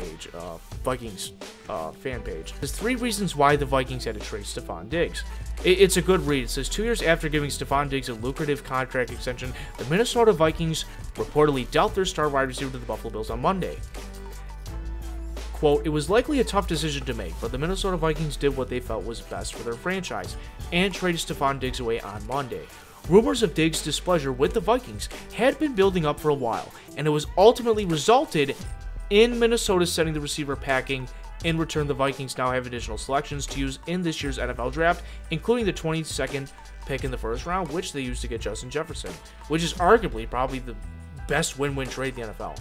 fan page. There's 3 reasons why the Vikings had to trade Stefon Diggs. It's a good read. It says, 2 years after giving Stefon Diggs a lucrative contract extension, the Minnesota Vikings reportedly dealt their star wide receiver to the Buffalo Bills on Monday. Quote, it was likely a tough decision to make, but the Minnesota Vikings did what they felt was best for their franchise and traded Stefon Diggs away on Monday. Rumors of Diggs' displeasure with the Vikings had been building up for a while, and it was ultimately resulted in Minnesota sending the receiver packing. In return, the Vikings now have additional selections to use in this year's NFL Draft, including the 22nd pick in the first round, which they used to get Justin Jefferson, which is arguably probably the best win-win trade in the NFL.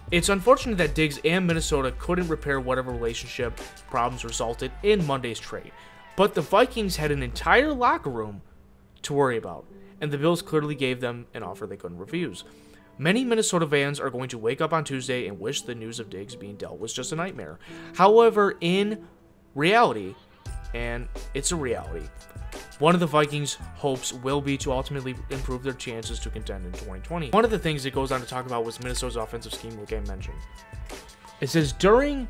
It's unfortunate that Diggs and Minnesota couldn't repair whatever relationship problems resulted in Monday's trade, but the Vikings had an entire locker room to worry about, and the Bills clearly gave them an offer they couldn't refuse. Many Minnesota fans are going to wake up on Tuesday and wish the news of Diggs being dealt was just a nightmare. However, in reality, and it's a reality, one of the Vikings' hopes will be to ultimately improve their chances to contend in 2020. One of the things it goes on to talk about was Minnesota's offensive scheme, like I mentioned. It says, during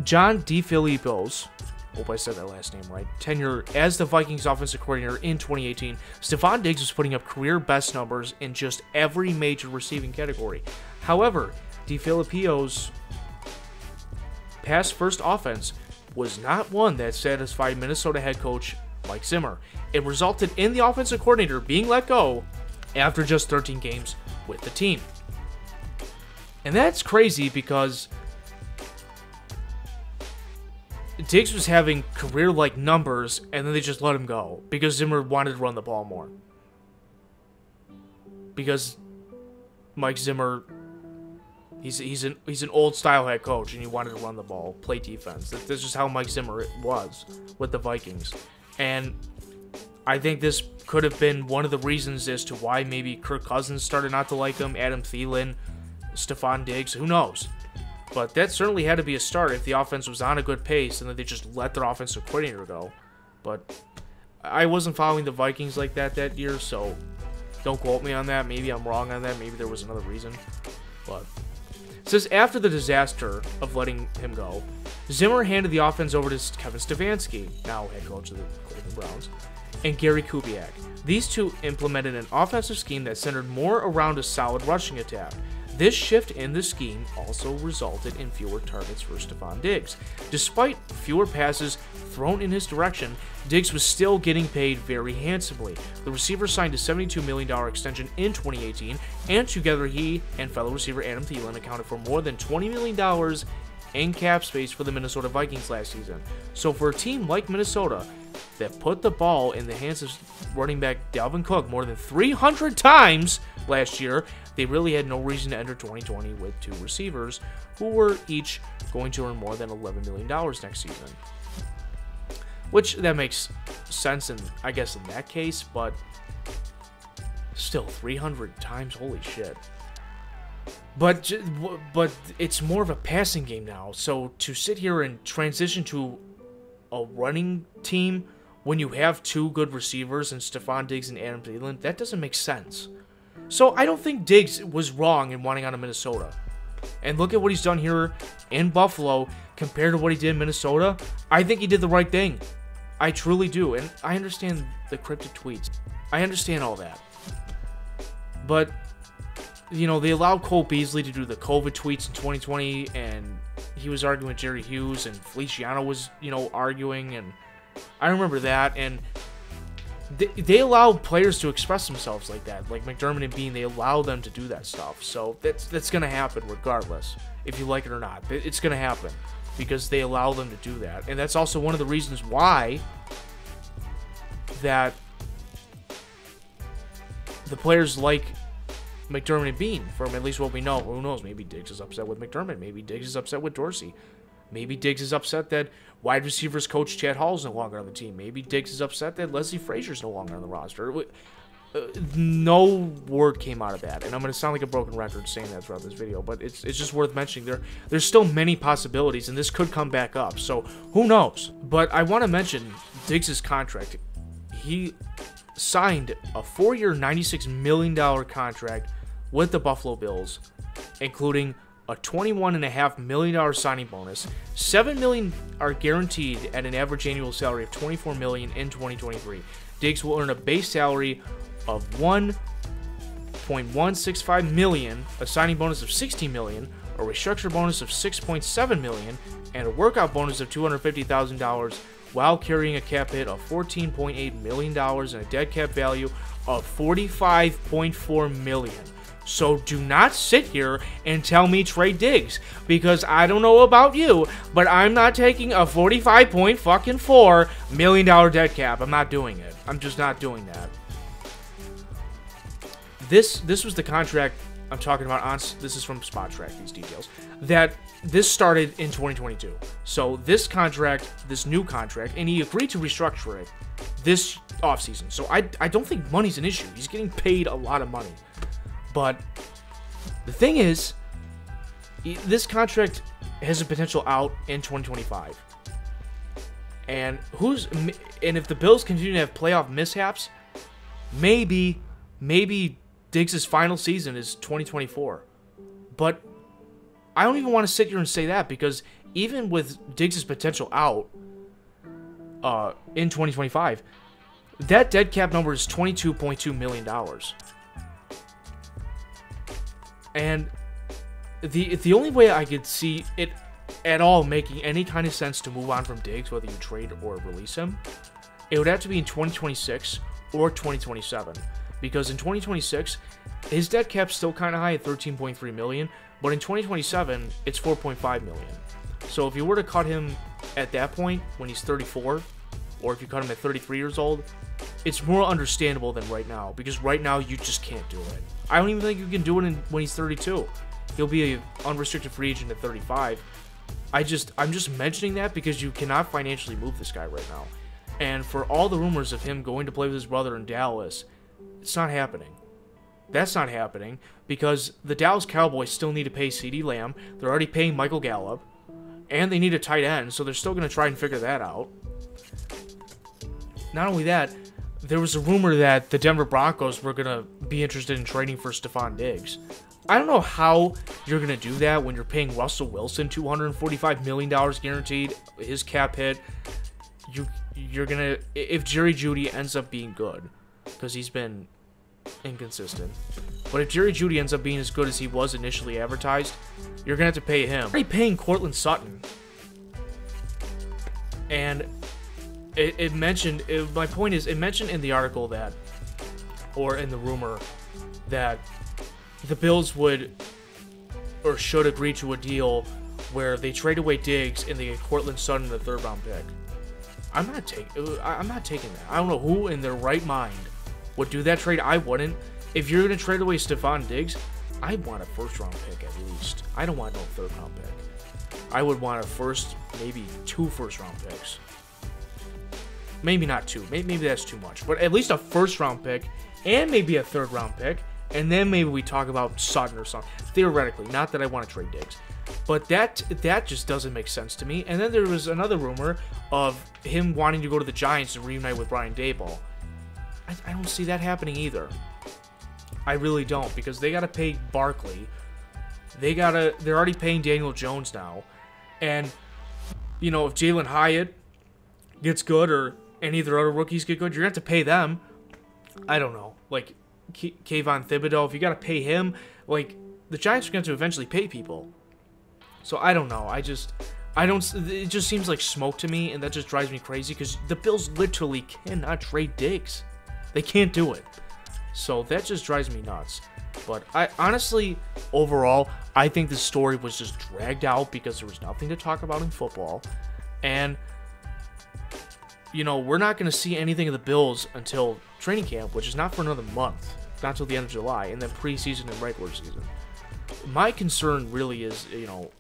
John DeFilippo's, hope I said that last name right, tenure as the Vikings offensive coordinator in 2018, Stefon Diggs was putting up career best numbers in just every major receiving category. However, DeFilippo's pass-first offense was not one that satisfied Minnesota head coach Mike Zimmer. It resulted in the offensive coordinator being let go after just 13 games with the team. And that's crazy because Diggs was having career-like numbers, and then they just let him go because Zimmer wanted to run the ball more. Because Mike Zimmer, he's an old-style head coach, and he wanted to run the ball, play defense. That's just how Mike Zimmer was with the Vikings. And I think this could have been one of the reasons as to why maybe Kirk Cousins started not to like him, Adam Thielen, Stefon Diggs, who knows? But that certainly had to be a start if the offense was on a good pace and then they just let their offensive coordinator go. But I wasn't following the Vikings like that year, so don't quote me on that. Maybe I'm wrong on that. Maybe there was another reason. But it says, after the disaster of letting him go, Zimmer handed the offense over to Kevin Stefanski, now head coach of the Cleveland Browns, and Gary Kubiak. These two implemented an offensive scheme that centered more around a solid rushing attack. This shift in the scheme also resulted in fewer targets for Stefon Diggs. Despite fewer passes thrown in his direction, Diggs was still getting paid very handsomely. The receiver signed a $72 million extension in 2018, and together he and fellow receiver Adam Thielen accounted for more than $20 million in cap space for the Minnesota Vikings last season. So for a team like Minnesota that put the ball in the hands of running back Dalvin Cook more than 300 times last year, they really had no reason to enter 2020 with 2 receivers who were each going to earn more than $11 million next season. Which, that makes sense, I guess, in that case, but still, 300 times, holy shit. But it's more of a passing game now, so to sit here and transition to a running team when you have 2 good receivers in Stefon Diggs and Adam Thielen, that doesn't make sense. So I don't think Diggs was wrong in wanting out of Minnesota. And look at what he's done here in Buffalo compared to what he did in Minnesota. I think he did the right thing. I truly do. And I understand the cryptic tweets. I understand all that. But, you know, they allowed Cole Beasley to do the COVID tweets in 2020, and he was arguing with Jerry Hughes, and Feliciano was, you know, arguing, and I remember that, and they allow players to express themselves like that, like McDermott and Beane. They allow them to do that stuff, so that's going to happen regardless, if you like it or not. It's going to happen, because they allow them to do that, and that's also one of the reasons why that the players like McDermott and Beane, from at least what we know. Who knows? Maybe Diggs is upset with McDermott. Maybe Diggs is upset with Dorsey. Maybe Diggs is upset that wide receivers coach Chad Hall is no longer on the team. Maybe Diggs is upset that Leslie Frazier is no longer on the roster. No word came out of that, and I'm going to sound like a broken record saying that throughout this video, but it's just worth mentioning. There's still many possibilities, and this could come back up, so who knows? But I want to mention Diggs' contract. He signed a 4-year, $96 million contract with the Buffalo Bills, including a $21.5 million signing bonus. $7 million are guaranteed at an average annual salary of $24 million in 2023. Diggs will earn a base salary of $1.165 million, a signing bonus of $16 million, a restructure bonus of $6.7 million, and a workout bonus of $250,000, while carrying a cap hit of $14.8 million and a dead cap value of $45.4 million. So do not sit here and tell me trade Diggs, because I don't know about you, but I'm not taking a $45.4 million dead cap. I'm not doing it. I'm just not doing that. This was the contract I'm talking about. This is from Spotrac, these details. That this started in 2022. So this contract, this new contract, and he agreed to restructure it this offseason. So I don't think money's an issue. He's getting paid a lot of money. But the thing is, this contract has a potential out in 2025. And if the Bills continue to have playoff mishaps, maybe Diggs' final season is 2024. But I don't even want to sit here and say that, because even with Diggs' potential out in 2025, that dead cap number is $22.2 million. And the only way I could see it at all making any kind of sense to move on from Diggs, whether you trade or release him, it would have to be in 2026 or 2027. Because in 2026, his dead cap's still kind of high at $13.3 million, but in 2027, it's $4.5 million. So if you were to cut him at that point, when he's 34, or if you cut him at 33 years old, it's more understandable than right now, because right now you just can't do it. I don't even think you can do it when he's 32. He'll be an unrestricted free agent at 35. I'm just mentioning that because you cannot financially move this guy right now. And for all the rumors of him going to play with his brother in Dallas, it's not happening. That's not happening because the Dallas Cowboys still need to pay CeeDee Lamb. They're already paying Michael Gallup. And they need a tight end, so they're still going to try and figure that out. Not only that, there was a rumor that the Denver Broncos were going to be interested in trading for Stefon Diggs. I don't know how you're going to do that when you're paying Russell Wilson $245 million guaranteed, his cap hit. You're going to, if Jerry Jeudy ends up being good, because he's been inconsistent. But if Jerry Jeudy ends up being as good as he was initially advertised, you're going to have to pay him. Already paying Courtland Sutton. And it mentioned, my point is, it mentioned in the article that, or in the rumor, that the Bills would, or should agree to a deal where they trade away Diggs and they get Courtland Sutton in the third-round pick. I'm not taking that. I don't know who in their right mind would do that trade. I wouldn't. if you're going to trade away Stephon Diggs, I want a first-round pick at least. I don't want no third-round pick. I would want a first, maybe 2 first-round picks. Maybe not 2. Maybe that's too much. But at least a first-round pick and maybe a third-round pick. And then maybe we talk about Sutton or something. Theoretically, not that I want to trade Diggs. But that just doesn't make sense to me. And then there was another rumor of him wanting to go to the Giants and reunite with Brian Daboll. I don't see that happening either. I really don't, because they got to pay Barkley. They're already paying Daniel Jones now. And, you know, if Jalen Hyatt gets good or any of their other rookies get good, you're going to have to pay them. I don't know. Like, Kayvon Thibodeau, if you got to pay him, like, the Giants are going to eventually pay people. So, I don't know. it just seems like smoke to me, and that just drives me crazy, because the Bills literally cannot trade Diggs. They can't do it. So, that just drives me nuts. But I honestly, overall, I think this story was just dragged out because there was nothing to talk about in football. And, you know, we're not going to see anything of the Bills until training camp, which is not for another month. Not until the end of July, and then preseason and regular season. My concern really is, you know,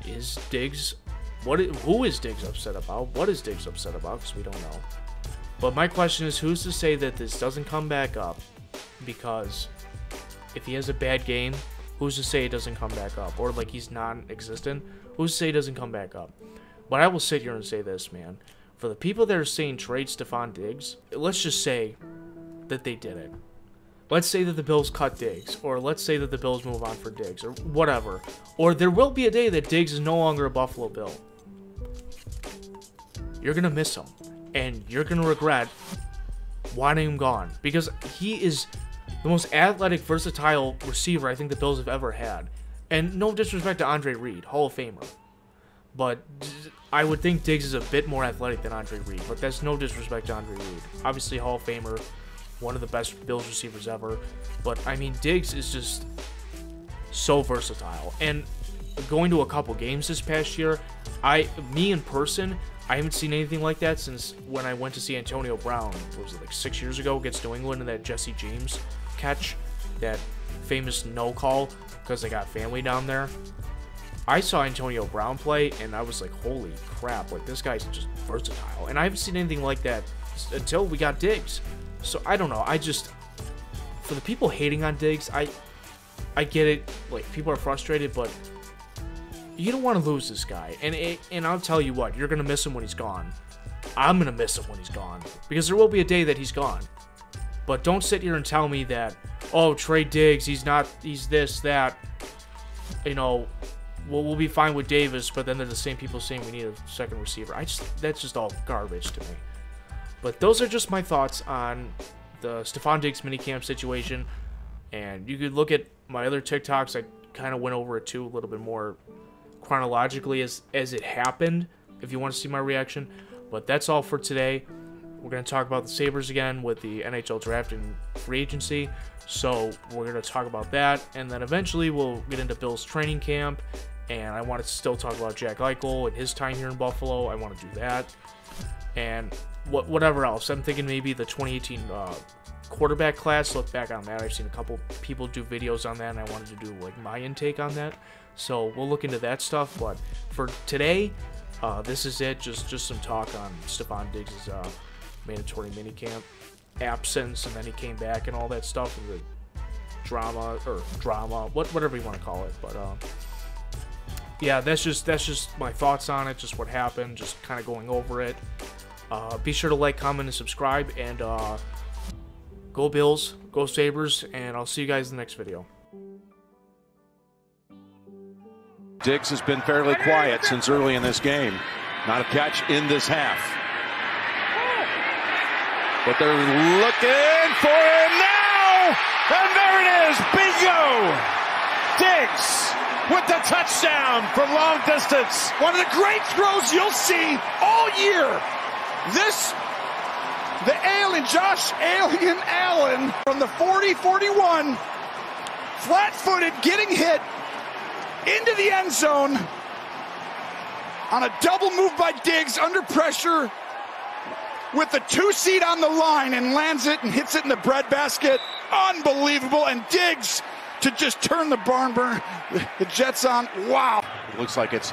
is Diggs, who is Diggs upset about? What is Diggs upset about? Because we don't know. But my question is, who's to say that this doesn't come back up? Because if he has a bad game, who's to say it doesn't come back up? Or like he's non-existent, who's to say it doesn't come back up? But I will sit here and say this, man. For the people that are saying trade Stephon Diggs, let's just say that they did it. Let's say that the Bills cut Diggs, or let's say that the Bills move on for Diggs, or whatever. Or there will be a day that Diggs is no longer a Buffalo Bill. You're going to miss him, and you're going to regret wanting him gone, because he is the most athletic, versatile receiver I think the Bills have ever had. And no disrespect to Andre Reed, Hall of Famer. But I would think Diggs is a bit more athletic than Andre Reed, but that's no disrespect to Andre Reed. Obviously, Hall of Famer, one of the best Bills receivers ever. But, I mean, Diggs is just so versatile. And going to a couple games this past year, me in person, I haven't seen anything like that since when I went to see Antonio Brown, what was it, like 6 years ago, against New England, in that Jesse James catch, that famous no call, because they got family down there. I saw Antonio Brown play, and I was like, holy crap, like, this guy's just versatile. And I haven't seen anything like that until we got Diggs. So, I don't know, for the people hating on Diggs, I get it, like, people are frustrated, but you don't want to lose this guy. And I'll tell you what, you're going to miss him when he's gone. I'm going to miss him when he's gone, because there will be a day that he's gone. But don't sit here and tell me that, oh, trade Diggs, he's this, that, you know, we'll be fine with Davis, but then they're the same people saying we need a second receiver. That's just all garbage to me. But those are just my thoughts on the Stephon Diggs minicamp situation. And you could look at my other TikToks. I kind of went over it too a little bit more chronologically as it happened, if you want to see my reaction. But that's all for today. We're going to talk about the Sabres again with the NHL draft and free agency. So we're going to talk about that. And then eventually we'll get into Bills training camp. And I want to still talk about Jack Eichel and his time here in Buffalo. I want to do that. And whatever else. I'm thinking maybe the 2018 quarterback class. Look back on that. I've seen a couple people do videos on that, and I wanted to do like my intake on that. So we'll look into that stuff. But for today, this is it. Just some talk on Stephon Diggs' mandatory minicamp absence, and then he came back and all that stuff, and the drama, whatever you want to call it. But yeah, that's just my thoughts on it. Just what happened. Just kind of going over it. Be sure to like, comment, and subscribe. And go Bills, go Sabres, and I'll see you guys in the next video. Diggs has been fairly quiet since early in this game. Not a catch in this half. But they're looking for him now! And there it is! Bingo! Diggs with the touchdown from long distance. One of the great throws you'll see all year. Josh Alien Allen from the 40-41, flat-footed, getting hit into the end zone on a double move by Diggs under pressure. with the 2 seed on the line and lands it and hits it in the breadbasket. Unbelievable. And Diggs to just turn the barn burner, the Jets on. Wow. Looks like it's